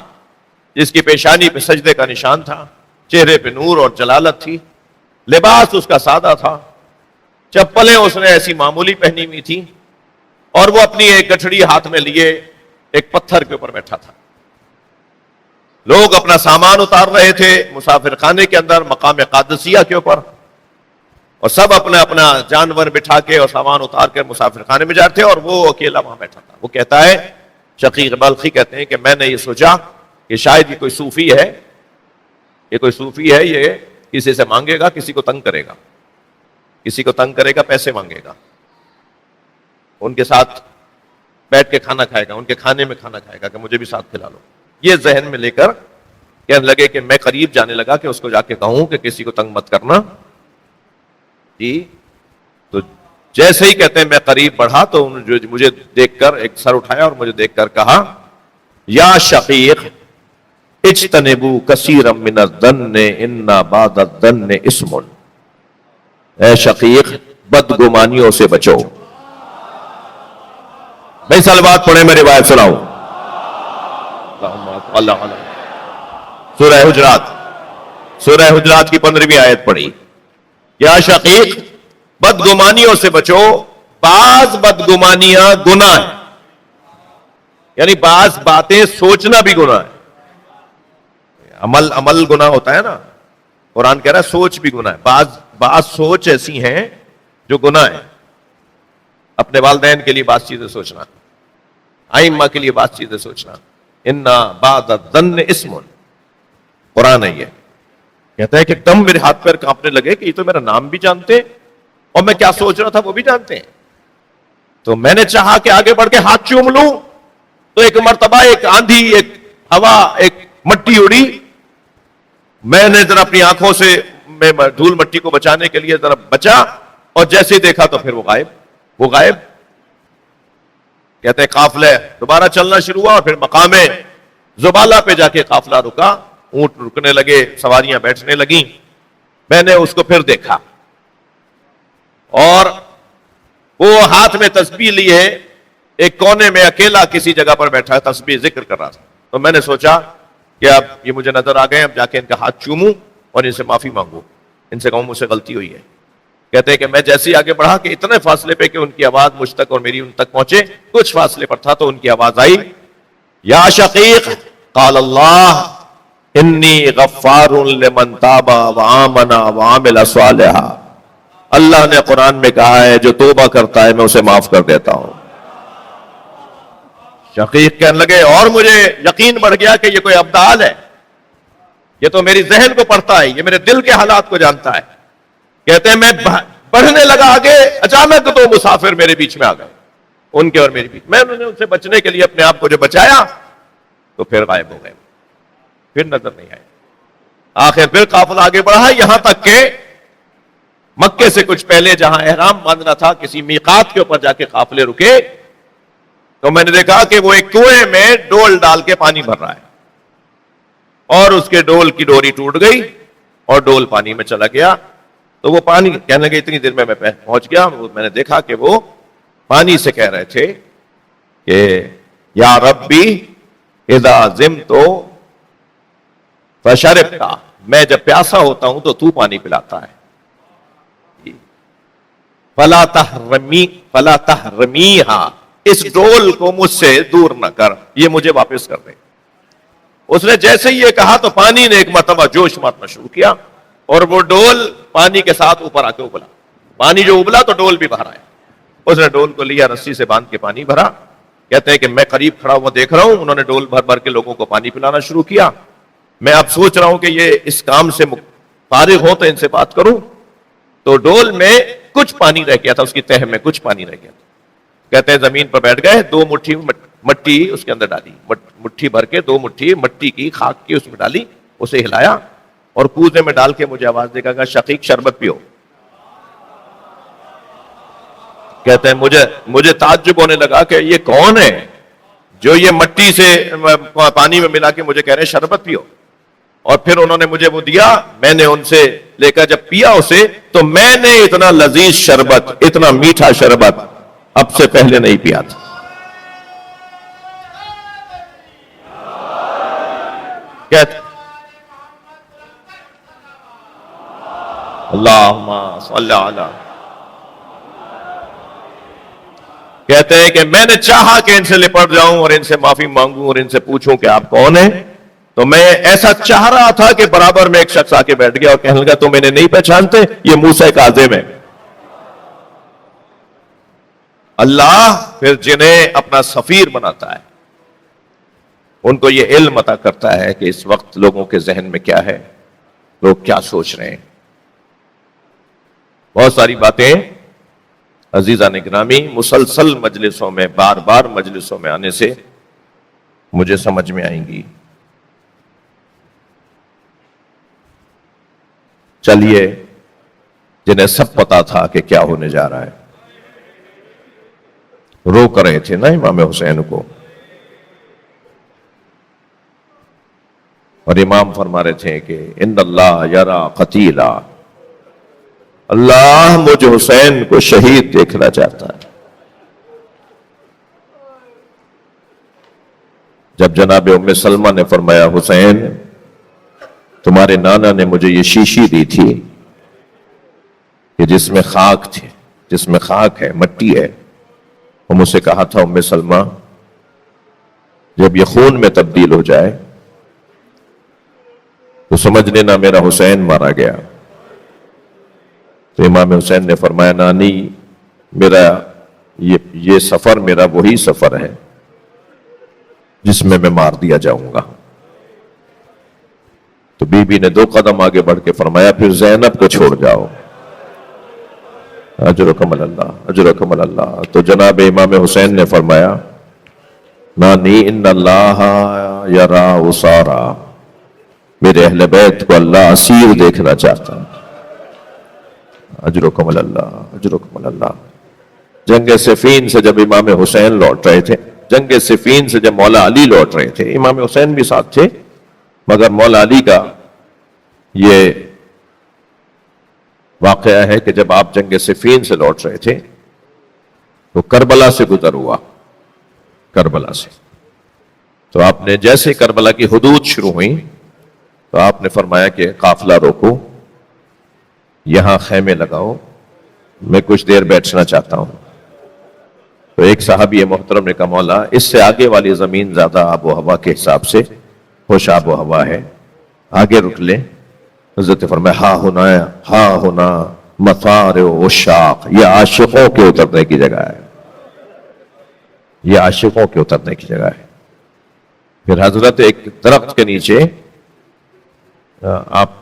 جس کی پیشانی پہ سجدے کا نشان تھا، چہرے پہ نور اور جلالت تھی، لباس اس کا سادہ تھا، چپلیں اس نے ایسی معمولی پہنی ہوئی تھی، اور وہ اپنی ایک گٹھڑی ہاتھ میں لیے ایک پتھر کے اوپر بیٹھا تھا۔ لوگ اپنا سامان اتار رہے تھے مسافر خانے کے اندر مقام قادسیہ کے اوپر، اور سب اپنا اپنا جانور بٹھا کے اور سامان اتار کے مسافر خانے میں جاتے تھے، اور وہ اکیلا وہاں بیٹھا تھا۔ وہ کہتا ہے، شقیق بلخی کہتے ہیں کہ میں نے یہ سوچا کہ شاید یہ کوئی صوفی ہے، یہ کوئی صوفی ہے، یہ کسی سے مانگے گا، کسی کو تنگ کرے گا، کسی کو تنگ کرے گا، پیسے مانگے گا، ان کے ساتھ بیٹھ کے کھانا کھائے گا، ان کے کھانے میں کھانا کھائے گا کہ مجھے بھی ساتھ کھلا لو۔ یہ ذہن میں لے کر کہنے لگے کہ میں قریب جانے لگا کہ اس کو جا کے کہوں کہ کسی کو تنگ مت کرنا جی۔ تو جیسے ہی کہتے ہیں میں قریب بڑھا تو مجھے دیکھ کر ایک سر اٹھایا اور مجھے دیکھ کر کہا یا شقیق اجتنبوا کثیرا من الظن ان بعض الظن اسم، اے شقیق بدگمانیوں سے بچو۔ میں سلوات پڑھے، میں روایت سناؤں۔ سورہ حجرات کی 15ویں آیت پڑھی، یا شقیق بدگمانیوں سے بچو، بعض بدگمانیاں گناہ ہیں، یعنی بعض باتیں سوچنا بھی گناہ ہے۔ عمل گناہ ہوتا ہے نا، قرآن کہہ رہا ہے سوچ بھی گناہ ہے۔ بعض سوچ ایسی ہیں جو گناہ ہے، اپنے والدین کے لیے بعض چیزیں سوچنا، ائمہ کے لیے بعض چیزیں سوچنا، ان بعض الظن اسم، قرآن ہے یہ کہتا ہے کہ ایک دم میرے ہاتھ پیر کانپنے لگے کہ یہ تو میرا نام بھی جانتے اور میں کیا سوچ رہا تھا وہ بھی جانتے ہیں۔ تو میں نے چاہا کہ آگے بڑھ کے ہاتھ چوم لوں، تو ایک مرتبہ ایک آندھی، ایک ہوا، ایک مٹی اڑی، میں نے ذرا اپنی آنکھوں سے میں دھول مٹی کو بچانے کے لیے ذرا بچا، اور جیسے دیکھا تو پھر وہ غائب۔ کہتے ہیں قافلہ دوبارہ چلنا شروع ہوا، اور پھر مقام زبالہ پہ جا کے قافلہ رکا، اونٹ رکنے لگے، سواریاں بیٹھنے لگیں، میں نے اس کو پھر دیکھا، اور وہ ہاتھ میں تسبیح لیے ایک کونے میں اکیلا کسی جگہ پر بیٹھا ہے، تسبیح ذکر کر رہا تھا۔ تو میں نے سوچا کہ اب یہ مجھے نظر آ گئے، اب جا کے ان کا ہاتھ چوموں اور ان سے معافی مانگوں، ان سے کہوں مجھ سے غلطی ہوئی ہے۔ کہتے ہیں کہ میں جیسے ہی آگے بڑھا کہ اتنے فاصلے پہ کہ ان کی آواز مجھ تک اور میری ان تک پہنچے، کچھ فاصلے پر تھا تو ان کی آواز آئی، یا شقیق قال اللہ انی غفار لمن تاب وآمن وعمل صالحا، اللہ نے قرآن میں کہا ہے جو توبہ کرتا ہے میں اسے معاف کر دیتا ہوں۔ شقیق کہنے لگے، اور مجھے یقین بڑھ گیا کہ یہ کوئی ابدال ہے، یہ تو میری ذہن کو پڑھتا ہے، یہ میرے دل کے حالات کو جانتا ہے۔ کہتے ہیں میں بڑھنے لگا آگے، اچانک دو مسافر میرے بیچ میں آ گئے، ان کے اور میرے بیچ میں نے ان سے بچنے کے لیے اپنے آپ کو جو بچایا تو پھر غائب ہو گئے، پھر نظر نہیں آئے۔ آخر پھر قافلہ آگے بڑھا، یہاں تک کہ مکے سے کچھ پہلے جہاں احرام باندھنا تھا کسی میقات کے اوپر جا کے قافلے رکے، تو میں نے دیکھا کہ وہ ایک کنویں میں ڈول ڈال کے پانی بھر رہا ہے، اور اس کے ڈول کی ڈوری ٹوٹ گئی اور ڈول پانی میں چلا گیا. تو وہ پانی کہنے لگے اتنی دیر میں پہنچ گیا. میں نے دیکھا کہ وہ پانی سے کہہ رہے تھے کہ یا ربی اذا زمت فشربت، میں جب پیاسا ہوتا ہوں تو تو پانی پلاتا ہے. فلا تحرمیہا، اس ڈول کو مجھ سے دور نہ کر، یہ مجھے واپس کر دے. اس نے جیسے ہی یہ کہا تو پانی نے ایک مرتبہ جوش مارنا شروع کیا اور وہ ڈول پانی کے ساتھ اوپر آ کے ابلا. پانی جو ابلا تو ڈول بھی باہر آیا. اس نے ڈول کو لیا، رسی سے باندھ کے پانی بھرا. کہتے ہیں کہ میں قریب کھڑا ہوا دیکھ رہا ہوں، انہوں نے ڈول بھر بھر کے لوگوں کو پانی پلانا شروع کیا. میں اب سوچ رہا ہوں کہ یہ اس کام سے فارغ ہو تو ان سے بات کروں. تو ڈول میں کچھ پانی رہ گیا تھا، اس کی تہ میں کچھ پانی رہ گیا تھا. کہتے ہیں زمین پر بیٹھ گئے، 2 مٹھی مٹی اس کے اندر ڈالی، مٹھی بھر کے 2 مٹھی مٹی کی خاک کی اس میں ڈالی، اسے ہلایا اور کوزے میں ڈال کے مجھے آواز دے گا شقیق شربت پیو. کہتے ہیں مجھے تعجب ہونے لگا کہ یہ کون ہے جو یہ مٹی سے پانی میں ملا کے مجھے کہہ رہے ہیں شربت پیو. اور پھر انہوں نے مجھے وہ دیا، میں نے ان سے لے کر جب پیا اسے تو میں نے اتنا لذیذ شربت، اتنا میٹھا شربت اب سے پہلے نہیں پیا تھا. کہتے اللہم صلی علی، کہتے ہیں کہ میں نے چاہا کہ ان سے لپٹ جاؤں اور ان سے معافی مانگوں اور ان سے پوچھوں کہ آپ کون ہیں. تو میں ایسا چاہ رہا تھا کہ برابر میں ایک شخص آ کے بیٹھ گیا اور کہنے لگا تم انہیں نہیں پہچانتے، یہ موسیٰ کاظم ہے. اللہ پھر جنہیں اپنا سفیر بناتا ہے ان کو یہ علم عطا کرتا ہے کہ اس وقت لوگوں کے ذہن میں کیا ہے، لوگ کیا سوچ رہے ہیں. بہت ساری باتیں عزیزان گرامی مسلسل مجلسوں میں، بار بار مجلسوں میں آنے سے مجھے سمجھ میں آئیں گی. چلیے جنہیں سب پتا تھا کہ کیا ہونے جا رہا ہے، رو کر رہے تھے نا امام حسین کو، اور امام فرما رہے تھے کہ ان اللہ یرا قتیلا، اللہ مجھ حسین کو شہید دیکھنا چاہتا ہے. جب جناب ام سلمہ نے فرمایا حسین تمہارے نانا نے مجھے یہ شیشی دی تھی کہ جس میں خاک تھے، جس میں خاک ہے، مٹی ہے، اور مجھ سے کہا تھا ام سلمہ جب یہ خون میں تبدیل ہو جائے تو سمجھ لینا میرا حسین مارا گیا. تو امام حسین نے فرمایا نانی میرا یہ سفر میرا وہی سفر ہے جس میں مار دیا جاؤں گا. تو بی بی نے 2 قدم آگے بڑھ کے فرمایا پھر زینب کو چھوڑ جاؤ. اجرکم اللہ، اجرکم اللہ. تو جناب امام حسین نے فرمایا نانی ان اللہ یرا اسارا، میرے اہل بیت کو اللہ اسیر دیکھنا چاہتا ہے. اجرکم اللہ، اجرکم اللہ. جنگ صفین سے جب امام حسین لوٹ رہے تھے، جنگ صفین سے جب مولا علی لوٹ رہے تھے، امام حسین بھی ساتھ تھے، مگر مولا علی کا یہ واقعہ ہے کہ جب آپ جنگ صفین سے لوٹ رہے تھے تو کربلا سے گزر ہوا، کربلا سے. تو آپ نے جیسے کربلا کی حدود شروع ہوئی تو آپ نے فرمایا کہ قافلہ روکو، یہاں خیمے لگاؤ، میں کچھ دیر بیٹھنا چاہتا ہوں. تو ایک صحابی محترم نے کہا مولا اس سے آگے والی زمین زیادہ آب و ہوا کے حساب سے خوش آب و ہوا ہے، آگے رک لیں. حضرت فرمایا ہاں ہونا مفار عشاق، یہ عاشقوں کے اترنے کی جگہ ہے، یہ عاشقوں کے اترنے کی جگہ ہے. پھر حضرت ایک درخت کے نیچے آپ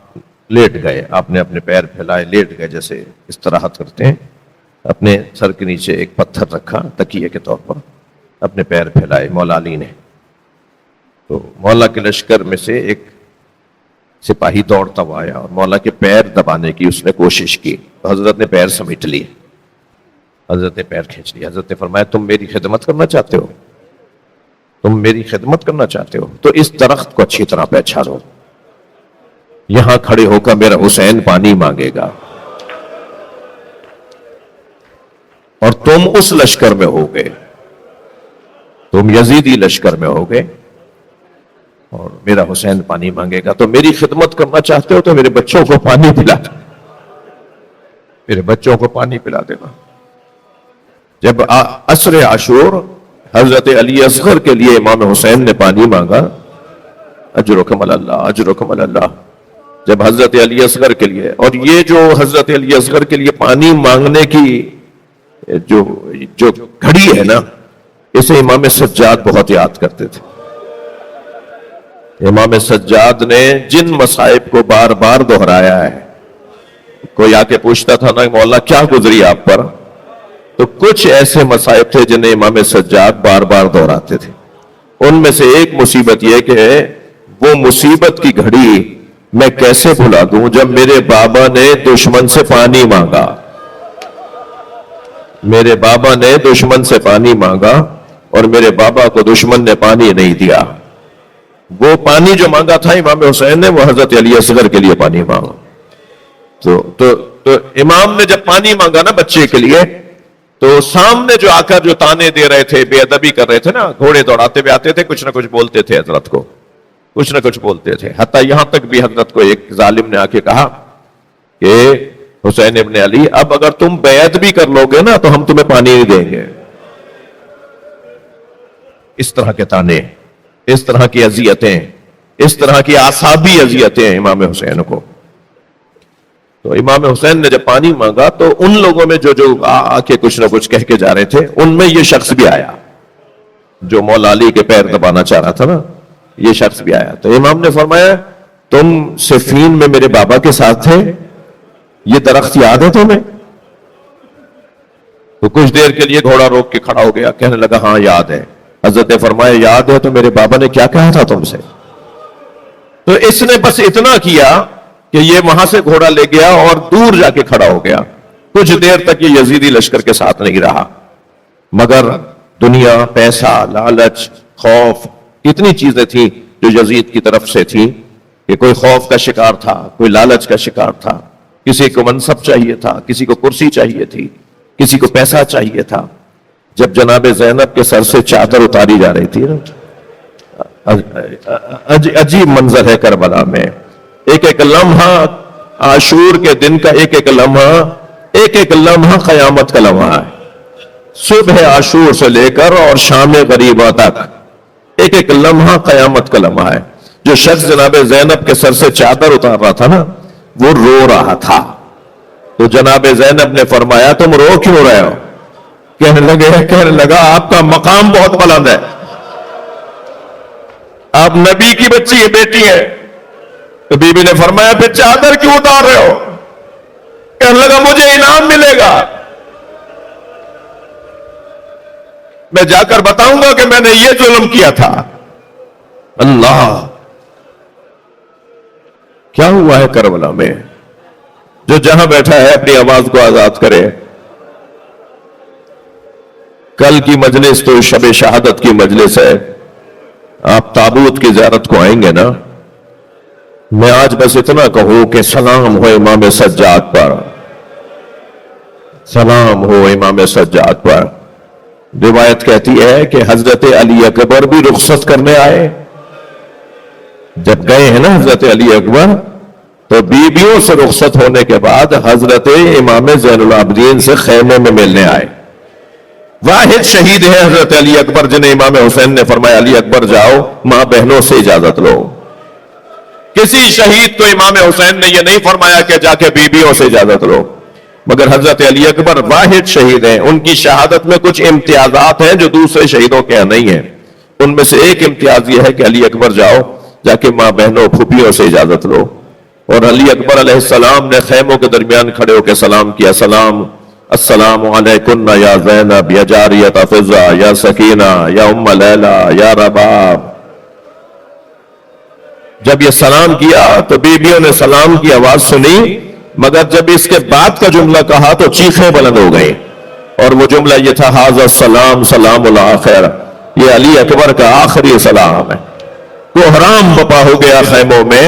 لیٹ گئے، آپ نے اپنے پیر پھیلائے، لیٹ گئے جیسے استراحت کرتے ہیں. اپنے سر کے نیچے ایک پتھر رکھا تکیے کے طور پر، اپنے پیر پھیلائے مولا علی نے. تو مولا کے لشکر میں سے ایک سپاہی دوڑتا ہوا آیا اور مولا کے پیر دبانے کی اس نے کوشش کی. تو حضرت نے پیر سمیٹ لیے، حضرت نے پیر کھینچ لیا. حضرت نے فرمایا تم میری خدمت کرنا چاہتے ہو، تم میری خدمت کرنا چاہتے ہو تو اس درخت کو اچھی طرح پہچانو. یہاں کھڑے ہو کر میرا حسین پانی مانگے گا، اور تم اس لشکر میں ہو گئے، تم یزیدی لشکر میں ہو گئے، اور میرا حسین پانی مانگے گا، تو میری خدمت کرنا چاہتے ہو تو میرے بچوں کو پانی پلا دو، میرے بچوں کو پانی پلا دینا۔ جب عصر عاشور حضرت علی اصغر کے لیے امام حسین نے پانی مانگا، اجرکم اللہ اجرکم اللہ، جب حضرت علی اصغر کے لیے، اور یہ جو حضرت علی اصغر کے لیے پانی مانگنے کی جو گھڑی ہے نا، اسے امام سجاد بہت یاد کرتے تھے۔ امام سجاد نے جن مصائب کو بار بار دہرایا ہے، کوئی آ کے پوچھتا تھا نا مولا کیا گزری آپ پر، تو کچھ ایسے مصائب تھے جنہیں امام سجاد بار بار دہراتے تھے۔ ان میں سے ایک مصیبت یہ کہ وہ مصیبت کی گھڑی میں کیسے بھلا دوں جب میرے بابا نے دشمن سے پانی مانگا، میرے بابا نے دشمن سے پانی مانگا اور میرے بابا کو دشمن نے پانی نہیں دیا۔ وہ پانی جو مانگا تھا امام حسین نے، وہ حضرت علی اصغر کے لیے پانی مانگا۔ تو امام نے جب پانی مانگا نا بچے کے لیے، تو سامنے جو آ کر جو تانے دے رہے تھے، بے ادبی کر رہے تھے نا، گھوڑے دوڑاتے ہوئے آتے تھے، کچھ نہ کچھ بولتے تھے حضرت کو، کچھ نہ کچھ بولتے تھے، حتیٰ یہاں تک بھی حضرت کو ایک ظالم نے آ کے کہا کہ حسین ابن علی اب اگر تم بیعت بھی کر لو گے نا تو ہم تمہیں پانی نہیں دیں گے۔ اس طرح کے تانے، اس طرح کی اذیتیں، اس طرح کی اعصابی اذیتیں امام حسین کو۔ تو امام حسین نے جب پانی مانگا تو ان لوگوں میں جو آ کے کچھ نہ کچھ کہہ کے جا رہے تھے، ان میں یہ شخص بھی آیا جو مولا علی کے پیر دبانا چاہ رہا تھا نا، یہ شخص بھی آیا۔ تو امام نے فرمایا تم صفین میں میرے بابا کے ساتھ تھے، یہ درخت یاد ہے تمہیں؟ تو کچھ دیر کے لیے گھوڑا روک کے کھڑا ہو گیا، کہنے لگا ہاں یاد ہے۔ حضرت نے فرمایا یاد ہے تو میرے بابا نے کیا کہا تھا تم سے؟ تو اس نے بس اتنا کیا کہ یہ وہاں سے گھوڑا لے گیا اور دور جا کے کھڑا ہو گیا۔ کچھ دیر تک یہ یزیدی لشکر کے ساتھ نہیں رہا، مگر دنیا، پیسہ، لالچ، خوف، اتنی چیزیں تھیں جو یزید کی طرف سے تھیں کہ کوئی خوف کا شکار تھا، کوئی لالچ کا شکار تھا، کسی کو منصب چاہیے تھا، کسی کو کرسی چاہیے تھی، کسی کو پیسہ چاہیے تھا۔ جب جناب زینب کے سر سے چادر اتاری جا رہی تھی نا، عجیب منظر ہے کربلا میں، ایک ایک لمحہ عاشور کے دن کا، ایک ایک لمحہ قیامت کا لمحہ ہے۔ صبح عاشور سے لے کر اور شام غریبہ تک ایک ایک لمحہ قیامت کا لمحہ ہے۔ جو شخص جناب زینب کے سر سے چادر اتار رہا تھا نا، وہ رو رہا تھا۔ تو جناب زینب نے فرمایا تم رو کیوں رہے ہو؟ کہنے لگا آپ کا مقام بہت بلند ہے، آپ نبی کی بچی بیٹی ہے۔ تو بی بی نے فرمایا پھر چادر کیوں اتار رہے ہو؟ کہنے لگا مجھے انعام ملے گا، میں جا کر بتاؤں گا کہ میں نے یہ ظلم کیا تھا۔ اللہ، کیا ہوا ہے کربلا میں؟ جو جہاں بیٹھا ہے اپنی آواز کو آزاد کرے۔ کل کی مجلس تو شب شہادت کی مجلس ہے، آپ تابوت کی زیارت کو آئیں گے نا، میں آج بس اتنا کہوں کہ سلام ہو امام سجاد پر، سلام ہو امام سجاد پر۔ روایت کہتی ہے کہ حضرت علی اکبر بھی رخصت کرنے آئے، جب گئے ہیں نا حضرت علی اکبر تو بیویوں سے رخصت ہونے کے بعد حضرت امام زین العابدین سے خیمے میں ملنے آئے۔ واحد شہید ہے حضرت علی اکبر جنہیں امام حسین نے فرمایا علی اکبر جاؤ ماں بہنوں سے اجازت لو۔ کسی شہید کو امام حسین نے یہ نہیں فرمایا کہ جا کے بیویوں سے اجازت لو، مگر حضرت علی اکبر واحد شہید ہیں۔ ان کی شہادت میں کچھ امتیازات ہیں جو دوسرے شہیدوں کے نہیں ہیں۔ ان میں سے ایک امتیاز یہ ہے کہ علی اکبر جاؤ جا کے ماں بہنوں پھوپھیوں سے اجازت لو۔ اور علی اکبر علیہ السلام نے خیموں کے درمیان کھڑے ہو کے سلام کیا، السلام علیکن یا زینب یا جاریت فضہ یا سکینہ یا ام لیلہ یا رباب۔ جب یہ سلام کیا تو بیویوں نے سلام کی آواز سنی، مگر جب اس کے بعد کا جملہ کہا تو چیخیں بلند ہو گئی، اور وہ جملہ یہ تھا ھذا السلام سلام الآخر، یہ علی اکبر کا آخری سلام ہے۔ کوحرام بپا ہو گیا خیموں میں،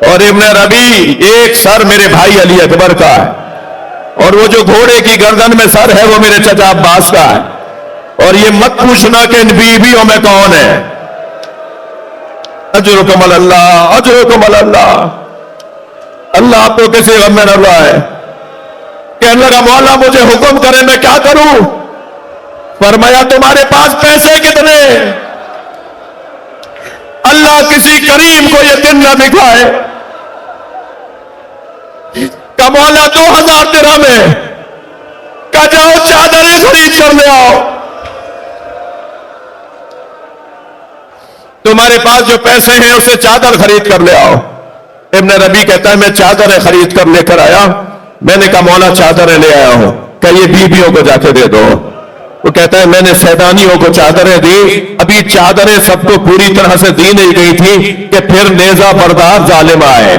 اور ابن ربی ایک سر میرے بھائی علی اکبر کا ہے، اور وہ جو گھوڑے کی گردن میں سر ہے وہ میرے چچا عباس کا ہے، اور یہ مت پوچھنا کہ ان بیویوں میں کون ہے۔ اجرکم اللہ، اجرکم اللہ۔ اللہ آپ کو کسی غم میں نہ رہا ہے۔ کہنے لگا مولا مجھے حکم کرے میں کیا کروں؟ فرمایا تمہارے پاس پیسے کتنے؟ اللہ کسی کریم کو یہ دن نہ دکھائے کہ مولا 2000 درہم ہے، کہ جاؤ چادریں خرید کر لے آؤ۔ تمہارے پاس جو پیسے ہیں اسے چادر خرید کر لے آؤ۔ ابن ربی کہتا ہے میں چادریں خرید کر لے کر آیا۔ میں نے کہا مولا چادریں لے آیا ہوں، کہ یہ بیویوں کو جا کے دے دو۔ وہ کہتا ہے میں نے سیدانیوں کو چادریں دی، ابھی چادریں سب کو پوری طرح سے دی نہیں گئی تھی کہ پھر نیزہ بردار ظالم آئے،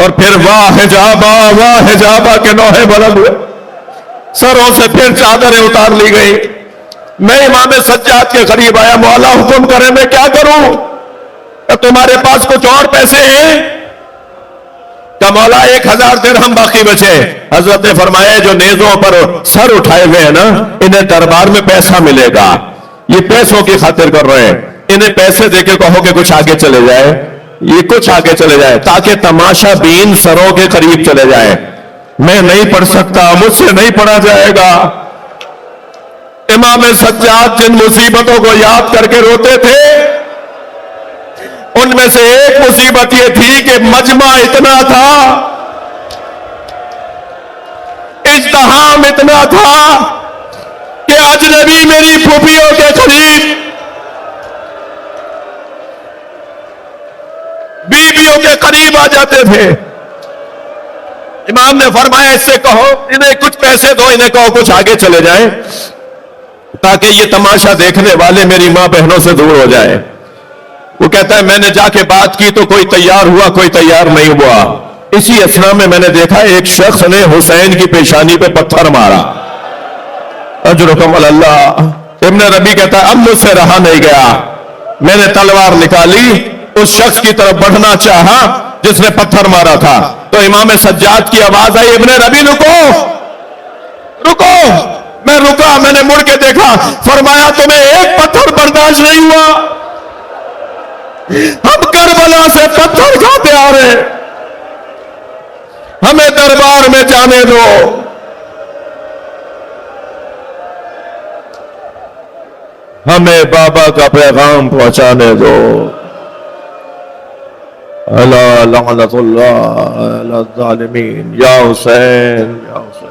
اور پھر واہ حجابہ کے نوحے بلند ہوئے، سروں سے پھر چادریں اتار لی گئی۔ میں امام سجاد کے قریب آیا، مولا حکم کرے میں کیا کروں؟ کہ تمہارے پاس کچھ اور پیسے ہیں؟ کہ مولا 1000 درہم باقی بچے۔ حضرت نے فرمایا جو نیزوں پر سر اٹھائے ہوئے ہیں نا، انہیں دربار میں پیسہ ملے گا، یہ پیسوں کی خاطر کر رہے ہیں، انہیں پیسے دے کے کہو کہ کچھ آگے چلے جائے، یہ کچھ آگے چلے جائے، تاکہ تماشا بین سروں کے قریب چلے جائے۔ میں نہیں پڑھ سکتا، مجھ سے نہیں پڑھا جائے گا۔ امام سجاد جن مصیبتوں کو یاد کر کے روتے تھے، ان میں سے ایک مصیبت یہ تھی کہ مجمع اتنا تھا، ازدحام اتنا تھا کہ اجنبی میری پھوپھیوں کے قریب بیویوں کے قریب آ جاتے تھے۔ امام نے فرمایا اس سے کہو انہیں کچھ پیسے دو، انہیں کہو کچھ آگے چلے جائیں، تاکہ یہ تماشا دیکھنے والے میری ماں بہنوں سے دور ہو جائے۔ وہ کہتا ہے میں نے جا کے بات کی تو کوئی تیار ہوا، کوئی تیار نہیں ہوا۔ اسی اثنا میں نے دیکھا ایک شخص نے حسین کی پیشانی پہ پتھر مارا۔ اجرکم اللہ۔ ابن ربی کہتا ہے اب مجھ سے رہا نہیں گیا، میں نے تلوار نکالی، اس شخص کی طرف بڑھنا چاہا جس نے پتھر مارا تھا، تو امام سجاد کی آواز آئی ابن ربی رکو رکو۔ میں رکا، میں نے مڑ کے دیکھا، فرمایا تمہیں ایک پتھر برداشت نہیں ہوا؟ ہم کربلا سے پتھر کھاتے آ رہے، ہمیں دربار میں جانے دو۔ ہمیں بابا کا پیغام پہنچانے دو۔ الا لعنت اللہ علی الظالمین۔ یا حسین یا حسین۔